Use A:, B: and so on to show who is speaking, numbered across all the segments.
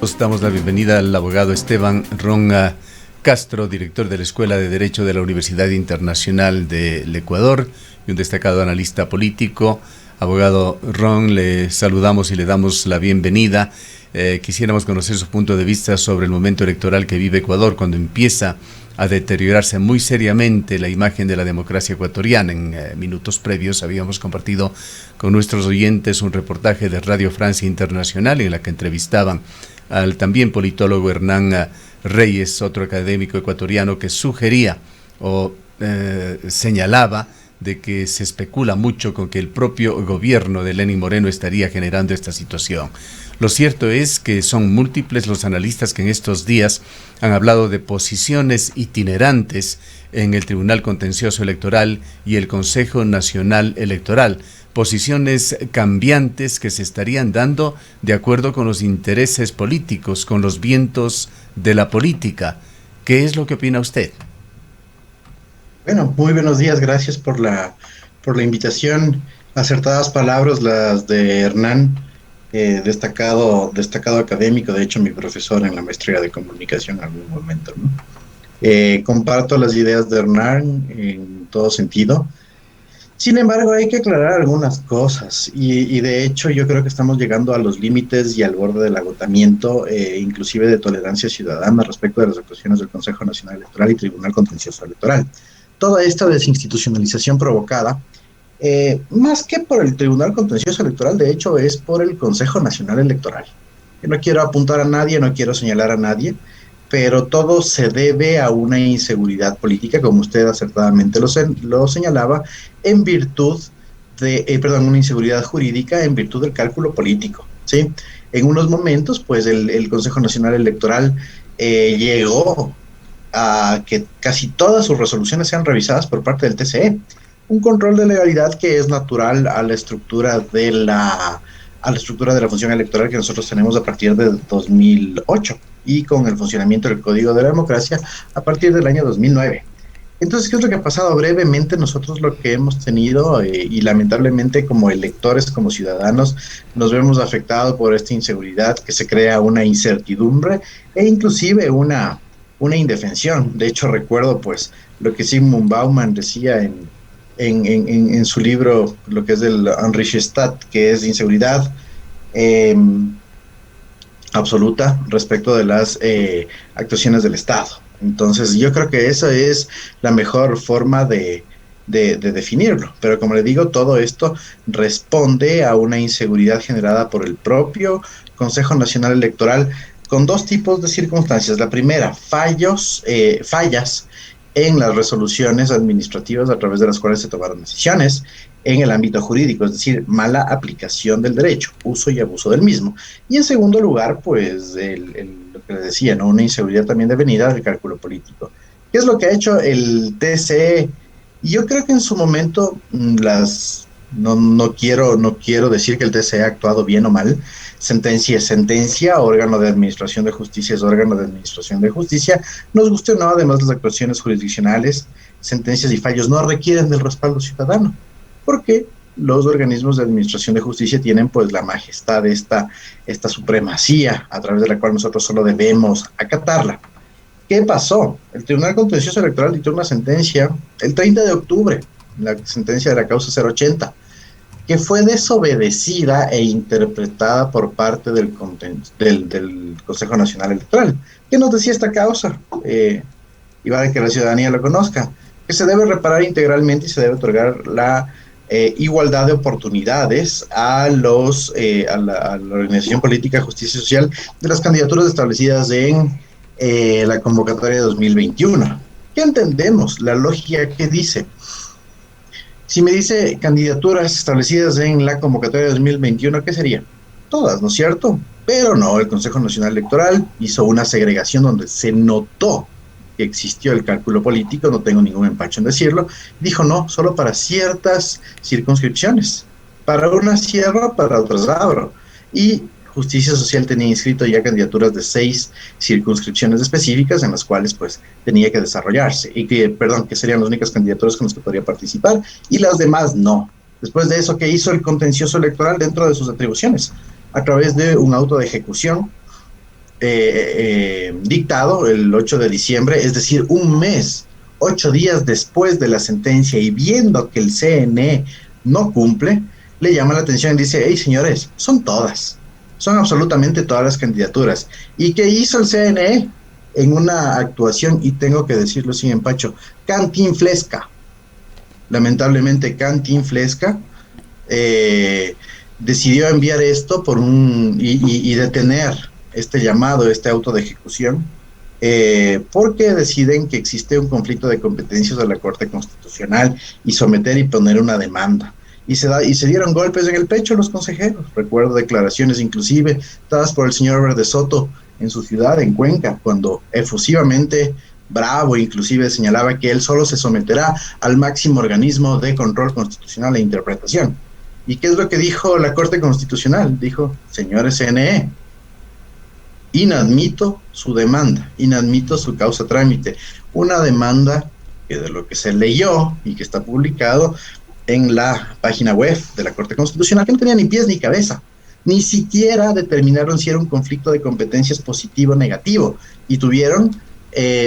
A: Damos la bienvenida al abogado Esteban Ron Castro, director de la Escuela de Derecho de la Universidad Internacional del Ecuador y un destacado analista político. Abogado Ron, le saludamos y le damos la bienvenida. Quisiéramos conocer su punto de vista sobre el momento electoral que vive Ecuador, cuando empieza a deteriorarse muy seriamente la imagen de la democracia ecuatoriana. En minutos previos habíamos compartido con nuestros oyentes un reportaje de Radio Francia Internacional en la que entrevistaban al también politólogo Hernán Reyes, otro académico ecuatoriano, que sugería o señalaba de que se especula mucho con que el propio gobierno de Lenín Moreno estaría generando esta situación. Lo cierto es que son múltiples los analistas que en estos días han hablado de posiciones itinerantes en el Tribunal Contencioso Electoral y el Consejo Nacional Electoral, posiciones cambiantes que se estarían dando de acuerdo con los intereses políticos, con los vientos de la política. ¿Qué es lo que opina usted?
B: Bueno, muy buenos días, gracias por la invitación. Acertadas palabras las de Hernán, destacado académico, de hecho mi profesor en la maestría de comunicación en algún momento, ¿no? Comparto las ideas de Hernán en todo sentido. Sin embargo, hay que aclarar algunas cosas y de hecho yo creo que estamos llegando a los límites y al borde del agotamiento, inclusive de tolerancia ciudadana respecto de las actuaciones del Consejo Nacional Electoral y Tribunal Contencioso Electoral. Toda esta desinstitucionalización provocada, más que por el Tribunal Contencioso Electoral, de hecho es por el Consejo Nacional Electoral. Yo no quiero apuntar a nadie, no quiero señalar a nadie, pero todo se debe a una inseguridad política, como usted acertadamente lo señalaba, en virtud de, una inseguridad jurídica en virtud del cálculo político, ¿sí? En unos momentos, pues el Consejo Nacional Electoral llegó a que casi todas sus resoluciones sean revisadas por parte del TCE. Un control de legalidad que es natural a la estructura de la función electoral que nosotros tenemos a partir de 2008 y con el funcionamiento del Código de la Democracia a partir del año 2009. Entonces, ¿qué es lo que ha pasado? Brevemente, nosotros lo que hemos tenido, y lamentablemente como electores, como ciudadanos, nos vemos afectados por esta inseguridad, que se crea una incertidumbre e inclusive una indefensión. De hecho, recuerdo pues lo que Zygmunt Bauman decía en su libro, lo que es del Unrechtsstaat, que es inseguridad absoluta respecto de las actuaciones del Estado. Entonces, yo creo que esa es la mejor forma de definirlo. Pero como le digo, todo esto responde a una inseguridad generada por el propio Consejo Nacional Electoral, con dos tipos de circunstancias. La primera, fallas en las resoluciones administrativas a través de las cuales se tomaron decisiones en el ámbito jurídico, es decir, mala aplicación del derecho, uso y abuso del mismo. Y en segundo lugar, pues, lo que les decía, ¿no? Una inseguridad también devenida del cálculo político. ¿Qué es lo que ha hecho el TCE? Yo creo que en su momento no quiero decir que el TCE ha actuado bien o mal. Sentencia es sentencia, órgano de administración de justicia es órgano de administración de justicia. Nos guste o no, además las actuaciones jurisdiccionales, sentencias y fallos no requieren del respaldo ciudadano, porque los organismos de administración de justicia tienen pues la majestad de esta supremacía a través de la cual nosotros solo debemos acatarla. ¿Qué pasó? El Tribunal Contencioso Electoral dictó una sentencia el 30 de octubre, la sentencia de la causa 080, que fue desobedecida e interpretada por parte del Consejo Nacional Electoral. ¿Qué nos decía esta causa? Y vale que la ciudadanía lo conozca, que se debe reparar integralmente y se debe otorgar la igualdad de oportunidades a la organización política Justicia Social de las candidaturas establecidas en la convocatoria de 2021. ¿Qué entendemos? La lógica que dice, si me dice candidaturas establecidas en la convocatoria de 2021, ¿qué sería? Todas, ¿no es cierto? Pero no, el Consejo Nacional Electoral hizo una segregación donde se notó que existió el cálculo político, no tengo ningún empacho en decirlo, dijo no, solo para ciertas circunscripciones, para unas cierro, para otras abro. Y Justicia Social tenía inscrito ya candidaturas de 6 circunscripciones específicas en las cuales pues tenía que desarrollarse y que serían las únicas candidaturas con las que podría participar y las demás no. Después de eso, ¿qué hizo el contencioso electoral dentro de sus atribuciones? A través de un auto de ejecución dictado el 8 de diciembre, es decir, un mes, 8 días después de la sentencia, y viendo que el CNE no cumple, le llama la atención y dice: hey, señores, son absolutamente todas las candidaturas. ¿Y qué hizo el CNE? En una actuación, y tengo que decirlo sin empacho, cantinflesca, lamentablemente cantinflesca, decidió enviar esto y detener este llamado, este auto de ejecución, porque deciden que existe un conflicto de competencias de la Corte Constitucional, y someter y poner una demanda. Y se dieron golpes en el pecho los consejeros. Recuerdo declaraciones inclusive dadas por el señor Verde Soto en su ciudad, en Cuenca, cuando efusivamente, bravo, inclusive señalaba que él solo se someterá al máximo organismo de control constitucional e interpretación. ¿Y qué es lo que dijo la Corte Constitucional? Dijo: señores CNE, inadmito su demanda, inadmito su causa trámite. Una demanda que, de lo que se leyó y que está publicado en la página web de la Corte Constitucional, que no tenía ni pies ni cabeza. Ni siquiera determinaron si era un conflicto de competencias positivo o negativo, y tuvieron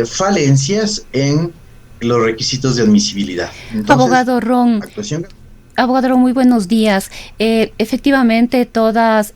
B: falencias en los requisitos de admisibilidad. Entonces,
C: abogado Ron, muy buenos días. Efectivamente, todos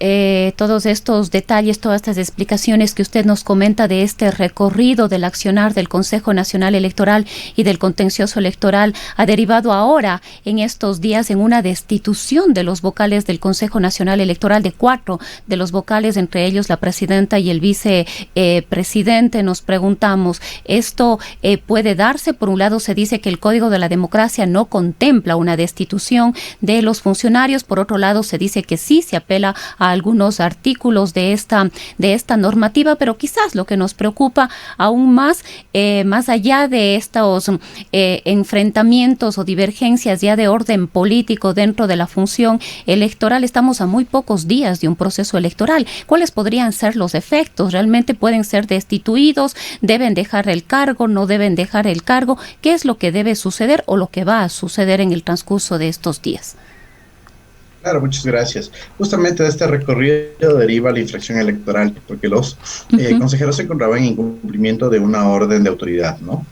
C: estos detalles, todas estas explicaciones que usted nos comenta de este recorrido del accionar del Consejo Nacional Electoral y del contencioso electoral ha derivado ahora, en estos días, en una destitución de los vocales del Consejo Nacional Electoral, de 4 de los vocales, entre ellos la presidenta y el vicepresidente. Nos preguntamos, ¿esto puede darse? Por un lado, se dice que el Código de la Democracia no contempla una destitución de los funcionarios. Por otro lado, se dice que sí se apela a algunos artículos de esta normativa, pero quizás lo que nos preocupa aún más, más allá de estos enfrentamientos o divergencias ya de orden político dentro de la función electoral, estamos a muy pocos días de un proceso electoral. ¿Cuáles podrían ser los efectos? ¿Realmente pueden ser destituidos? ¿Deben dejar el cargo? ¿No deben dejar el cargo? ¿Qué es lo que debe suceder o lo que va a suceder en el transcurso de estos días?
B: Claro, muchas gracias. Justamente de este recorrido deriva la infracción electoral, porque los consejeros se encontraban en incumplimiento de una orden de autoridad, ¿no?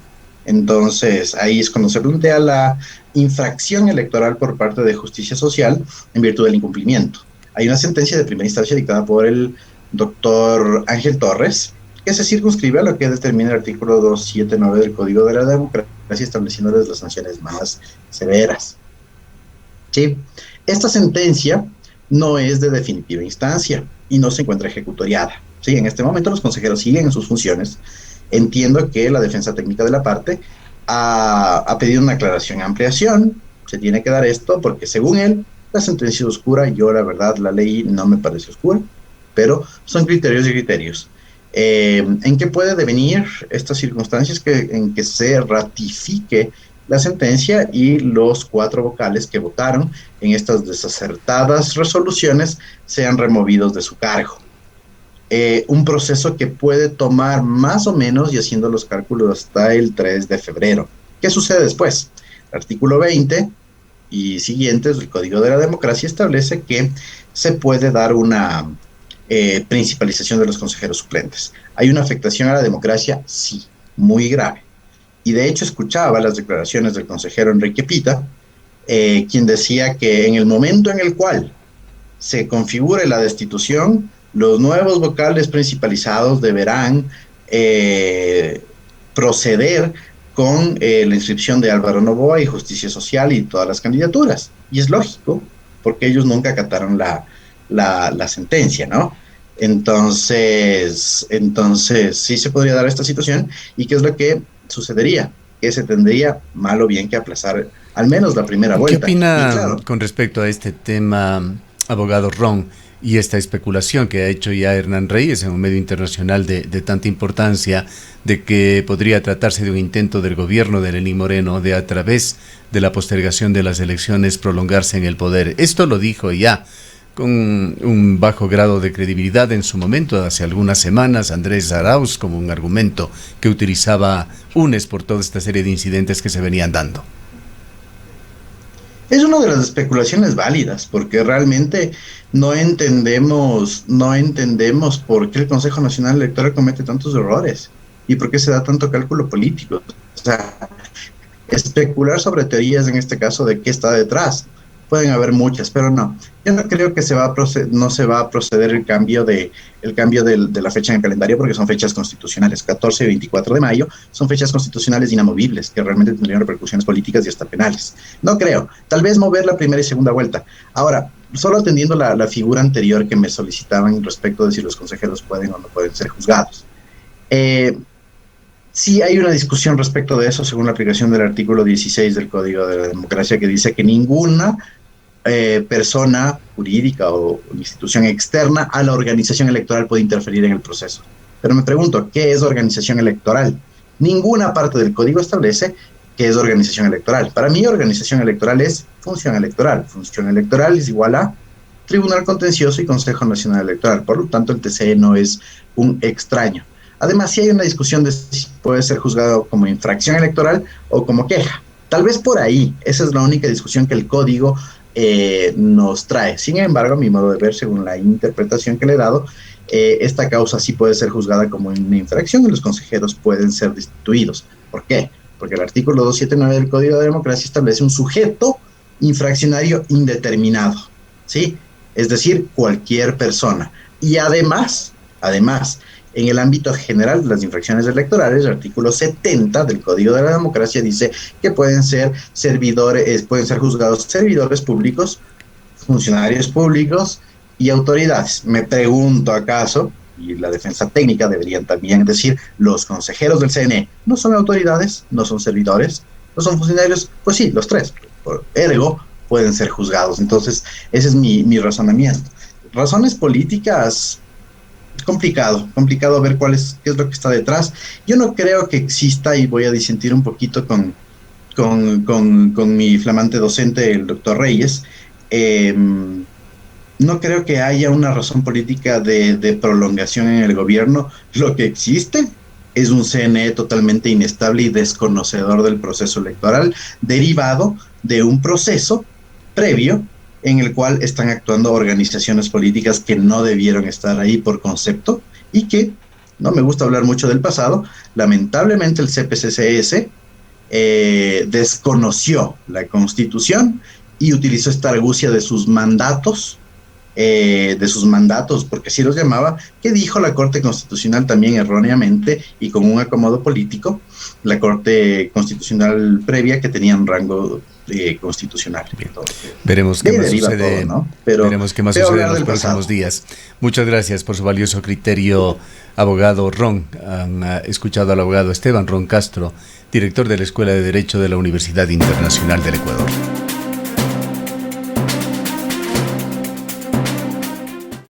B: Entonces, ahí es cuando se plantea la infracción electoral por parte de Justicia Social en virtud del incumplimiento. Hay una sentencia de primera instancia dictada por el doctor Ángel Torres, que se circunscribe a lo que determina el artículo 279 del Código de la Democracia, estableciéndoles las sanciones más severas. ¿Sí? Esta sentencia no es de definitiva instancia y no se encuentra ejecutoriada. ¿Sí? En este momento los consejeros siguen en sus funciones. Entiendo que la defensa técnica de la parte ha pedido una aclaración y ampliación. Se tiene que dar esto porque, según él, la sentencia es oscura. Yo, la verdad, la ley no me parece oscura, pero son criterios y criterios. ¿En qué puede devenir estas circunstancias? En que se ratifique la sentencia y los 4 vocales que votaron en estas desacertadas resoluciones sean removidos de su cargo. Un proceso que puede tomar más o menos, y haciendo los cálculos, hasta el 3 de febrero. ¿Qué sucede después? El artículo 20 y siguientes del Código de la Democracia establece que se puede dar una principalización de los consejeros suplentes. ¿Hay una afectación a la democracia? Sí, muy grave. Y de hecho escuchaba las declaraciones del consejero Enrique Pita, quien decía que en el momento en el cual se configure la destitución, los nuevos vocales principalizados deberán proceder con la inscripción de Álvaro Noboa y Justicia Social y todas las candidaturas. Y es lógico, porque ellos nunca acataron la sentencia, ¿no? Entonces sí se podría dar esta situación. ¿Y qué es lo que sucedería? Que se tendría, mal o bien, que aplazar al menos la primera vuelta.
A: ¿Qué opina con respecto a este tema, abogado Ron, y esta especulación que ha hecho ya Hernán Reyes en un medio internacional de tanta importancia, de que podría tratarse de un intento del gobierno de Lenín Moreno de, a través de la postergación de las elecciones, prolongarse en el poder? Esto lo dijo ya con un bajo grado de credibilidad en su momento, hace algunas semanas, Andrés Arauz, como un argumento que utilizaba UNES por toda esta serie de incidentes que se venían dando.
B: Es una de las especulaciones válidas, porque realmente no entendemos por qué el Consejo Nacional Electoral comete tantos errores y por qué se da tanto cálculo político. O sea, especular sobre teorías en este caso de qué está detrás. Pueden haber muchas, pero no. Yo no creo que no se va a proceder el cambio de la fecha en el calendario, porque son fechas constitucionales. 14 y 24 de mayo son fechas constitucionales inamovibles, que realmente tendrían repercusiones políticas y hasta penales. No creo. Tal vez mover la primera y segunda vuelta. Ahora, solo atendiendo la figura anterior que me solicitaban respecto de si los consejeros pueden o no pueden ser juzgados. Sí hay una discusión respecto de eso, según la aplicación del artículo 16 del Código de la Democracia, que dice que ninguna persona jurídica o institución externa a la organización electoral puede interferir en el proceso. Pero me pregunto, ¿qué es organización electoral? Ninguna parte del código establece qué es organización electoral. Para mí, organización electoral es función electoral. Función electoral es igual a Tribunal Contencioso y Consejo Nacional Electoral. Por lo tanto, el TCE no es un extraño. Además, sí hay una discusión de si puede ser juzgado como infracción electoral o como queja. Tal vez por ahí, esa es la única discusión que el código nos trae. Sin embargo, a mi modo de ver, según la interpretación que le he dado, esta causa sí puede ser juzgada como una infracción y los consejeros pueden ser destituidos. ¿Por qué? Porque el artículo 279 del Código de Democracia establece un sujeto infraccionario indeterminado, ¿sí? Es decir, cualquier persona. Y además, en el ámbito general de las infracciones electorales, el artículo 70 del Código de la Democracia dice que pueden ser juzgados servidores públicos, funcionarios públicos y autoridades. Me pregunto, ¿acaso, y la defensa técnica deberían también decir, los consejeros del CNE no son autoridades, no son servidores, no son funcionarios? Pues sí, los tres, por ergo, pueden ser juzgados. Entonces, ese es mi razonamiento. Razones políticas, complicado ver qué es lo que está detrás. Yo no creo que exista, y voy a disentir un poquito con mi flamante docente, el doctor Reyes, no creo que haya una razón política de prolongación en el gobierno. Lo que existe es un CNE totalmente inestable y desconocedor del proceso electoral, derivado de un proceso previo en el cual están actuando organizaciones políticas que no debieron estar ahí por concepto y que, no me gusta hablar mucho del pasado, lamentablemente el CPCCS desconoció la Constitución y utilizó esta argucia de sus mandatos, porque así los llamaba, que dijo la Corte Constitucional también erróneamente y con un acomodo político, la Corte Constitucional previa, que tenía un rango constitucional.
A: Veremos qué más sucede,
B: todo, ¿no?
A: Veremos qué más sucede en los próximos días. Muchas gracias por su valioso criterio, abogado Ron. Han escuchado al abogado Esteban Ron Castro, director de la Escuela de Derecho de la Universidad Internacional del Ecuador.